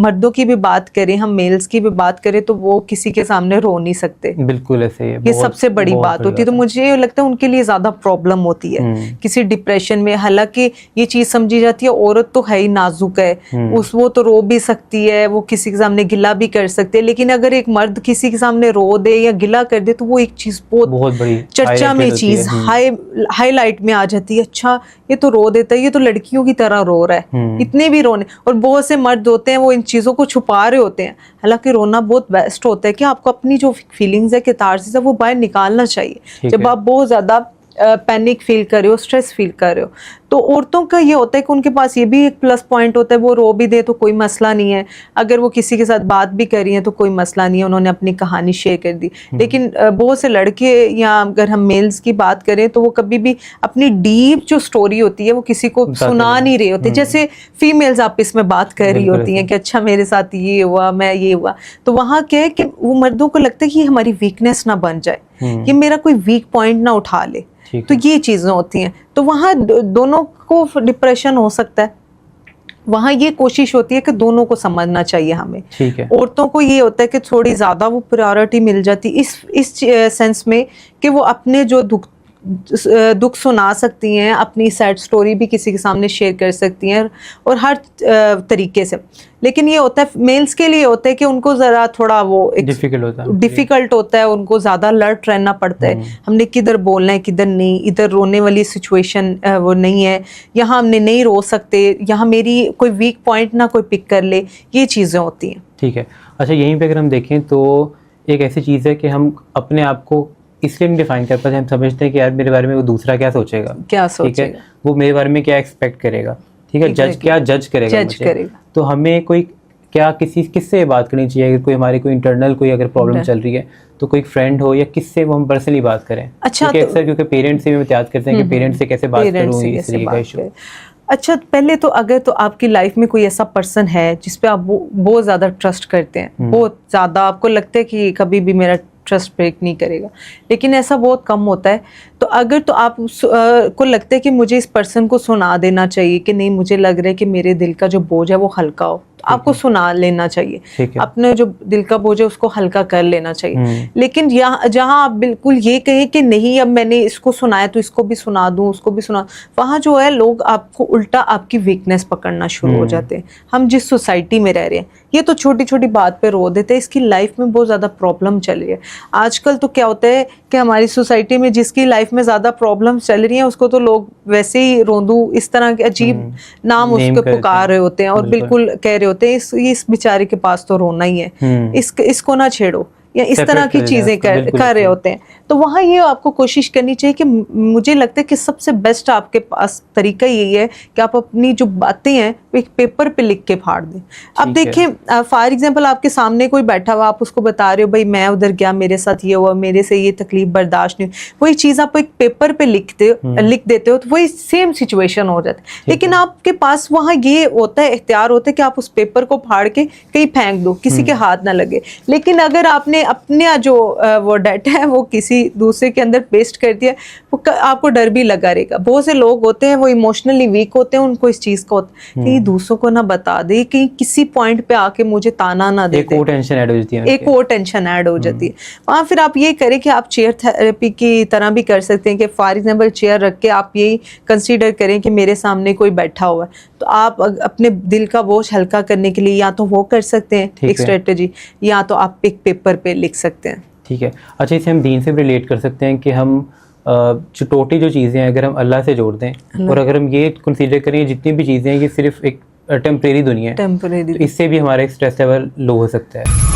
मर्दों की भी बात करें, हम मेल्स की भी बात करें, तो वो किसी के सामने रो नहीं सकते। बिल्कुल ऐसे ही है, ये सबसे बड़ी बात होती है। तो मुझे लगता है उनके लिए ज्यादा प्रॉब्लम होती है किसी डिप्रेशन में। हालांकि ये चीज समझी जाती है, औरत तो है ही नाजुक है, वो तो रो भी सकती है, वो किसी के सामने गिला भी कर सकते हैं, लेकिन अगर एक मर्द किसी के सामने रो दे या गिला कर दे तो वो एक चीज बहुत बड़ी चर्चा में चीज हाईलाइट में आ जाती है। अच्छा ये तो रो देता है, ये तो लड़कियों की तरह रो रहा है, इतने भी रोने। और बहुत से मर्द होते हैं वो इन चीजों को छुपा रहे होते हैं। हालांकि रोना बहुत बेस्ट होता है कि आपको अपनी जो फीलिंग्स है, कैथार्सिस है, वो बाहर निकालना चाहिए। जब आप बहुत ज्यादा पैनिक फील कर रहे हो, स्ट्रेस फील कर रहे हो, तो औरतों का ये होता है कि उनके पास ये भी एक प्लस पॉइंट होता है, वो रो भी दे तो कोई मसला नहीं है। अगर वो किसी के साथ बात भी कर रही है तो कोई मसला नहीं है, उन्होंने अपनी कहानी शेयर कर दी। लेकिन बहुत से लड़के, या अगर हम मेल्स की बात करें, तो वो कभी भी अपनी डीप जो स्टोरी होती है वो किसी को सुना नहीं रहे होते। जैसे फीमेल्स आपस में बात कर रही होती हैं कि अच्छा मेरे साथ ये हुआ, मैं ये हुआ, तो वहाँ क्या है कि वो मर्दों को लगता है कि हमारी वीकनेस ना बन जाए, ये मेरा कोई वीक पॉइंट ना उठा ले। तो ये चीजें होती हैं, तो वहाँ दोनों को डिप्रेशन हो सकता है। वहाँ ये कोशिश होती है कि दोनों को समझना चाहिए हमें। ठीक है। औरतों को ये होता है कि थोड़ी ज्यादा वो प्रायोरिटी मिल जाती इस सेंस में कि वो अपने जो दुख सुना सकती हैं, अपनी सैड स्टोरी भी किसी के सामने शेयर कर सकती हैं, और हर तरीके से। लेकिन ये होता है मेल्स के लिए होता है कि उनको जरा थोड़ा वो डिफिकल्ट होता है, उनको ज्यादा अलर्ट रहना पड़ता है। हमने किधर बोलना है, किधर नहीं, इधर रोने वाली सिचुएशन वो नहीं है, यहाँ हमने नहीं रो सकते, यहाँ मेरी कोई वीक पॉइंट ना कोई पिक कर ले, ये चीजें होती हैं। ठीक है। अच्छा, यहीं पे अगर हम देखें तो एक ऐसी चीज़ है कि हम अपने आप को इसलिए नहीं डिफाइन कर पाते, हम समझते हैं कि यार मेरे बारे में वो दूसरा क्या सोचेगा, ठीक है, वो मेरे बारे में क्या एक्सपेक्ट करेगा, ठीक है, जज करेगा। तो हमें कोई किससे बात करनी चाहिए? अगर कोई हमारी कोई इंटरनल कोई अगर प्रॉब्लम चल रही है, तो कोई फ्रेंड हो या किससे वो हम पर्सनली बात करें? अच्छा, क्योंकि पेरेंट्स से भी एहतियात करते हैं कि पेरेंट्स से कैसे बात करूँ इस तरीके का इशू। अच्छा, पहले तो अगर तो आपकी लाइफ में कोई ऐसा पर्सन है जिस पे आप बहुत ज़्यादा ट्रस्ट करते हैं, बहुत ज़्यादा, आपको लगता है कि कभी भी मेरा ट्रस्ट ब्रेक नहीं करेगा, लेकिन ऐसा बहुत कम होता है, तो अगर तो आप को लगता है कि मुझे इस पर्सन को सुना देना चाहिए कि नहीं, मुझे लग रहा है कि मेरे दिल का जो बोझ है वो हल्का हो, तो आपको सुना लेना चाहिए। अपने जो दिल का बोझ है उसको हल्का कर लेना चाहिए। लेकिन जहाँ आप बिल्कुल ये कहें कि नहीं अब मैंने इसको सुनाया तो इसको भी सुना दूं, उसको भी सुना, वहाँ जो है लोग आपको उल्टा आपकी वीकनेस पकड़ना शुरू हो जाते हैं। हम जिस सोसाइटी में रह रहे हैं, ये तो छोटी छोटी बात पे रो देते हैं, इसकी लाइफ में बहुत ज़्यादा प्रॉब्लम चल रही है आजकल। तो क्या होता है कि हमारी सोसाइटी में जिसकी लाइफ में ज़्यादा प्रॉब्लम चल रही हैं उसको तो लोग वैसे ही रोंदू इस तरह के अजीब नाम उसको पुकार रहे होते हैं, और बिल्कुल कह रहे होते हैं इस बेचारे के पास तो रोना ही है, इसको ना छेड़ो, या इस तरह की चीजें कर रहे होते हैं। तो वहाँ ये आपको कोशिश करनी चाहिए कि मुझे लगता है कि सबसे बेस्ट आपके पास तरीका यही है कि आप अपनी जो बातें हैं वो एक पेपर पे लिख के फाड़ दें। अब देखिए, फॉर एग्जांपल आपके सामने कोई बैठा हुआ, आप उसको बता रहे हो भाई मैं उधर गया, मेरे साथ ये हुआ, मेरे से ये तकलीफ बर्दाश्त नहीं, वही चीज़ आप एक पेपर पे लिख देते हो तो वही सेम सिचुएशन हो जाता है। लेकिन आपके पास वहाँ ये होता है, इख्तियार होता है कि आप उस पेपर को फाड़ के कहीं फेंक दो, किसी के हाथ ना लगे। लेकिन अगर आपने अपने जो वो डाटा है वो किसी दूसरे के अंदर पेस्ट कर दिया, वो आपको डर भी लगा रहेगा। बहुत से लोग होते हैं वो इमोशनली वीक होते हैं, उनको इस चीज का होता है कि दूसरों को ना बता दे, कि किसी पॉइंट पे आके मुझे ताना ना दे, एक और टेंशन ऐड हो जाती है, एक और टेंशन ऐड हो जाती है। वहाँ फिर आप ये करें कि आप चेयर थेरेपी की तरह भी कर सकते हैं कि फॉर एग्जाम्पल चेयर रख के आप यही कंसीडर करें कि मेरे सामने कोई बैठा हुआ है, तो आप अपने दिल का बोझ हल्का करने के लिए या तो वो कर सकते हैं एक स्ट्रेटेजी, या तो आप एक पेपर पे लिख सकते हैं। ठीक है। अच्छा, इसे हम दीन से भी रिलेट कर सकते हैं कि हम जो टोटली जो चीज़ें हैं अगर हम अल्लाह से जोड़ दें, और अगर हम ये कंसीडर करें जितनी भी चीज़ें हैं कि सिर्फ एक टेम्परेरी दुनिया है, तो इससे भी हमारा स्ट्रेस लेवल लो हो सकता है।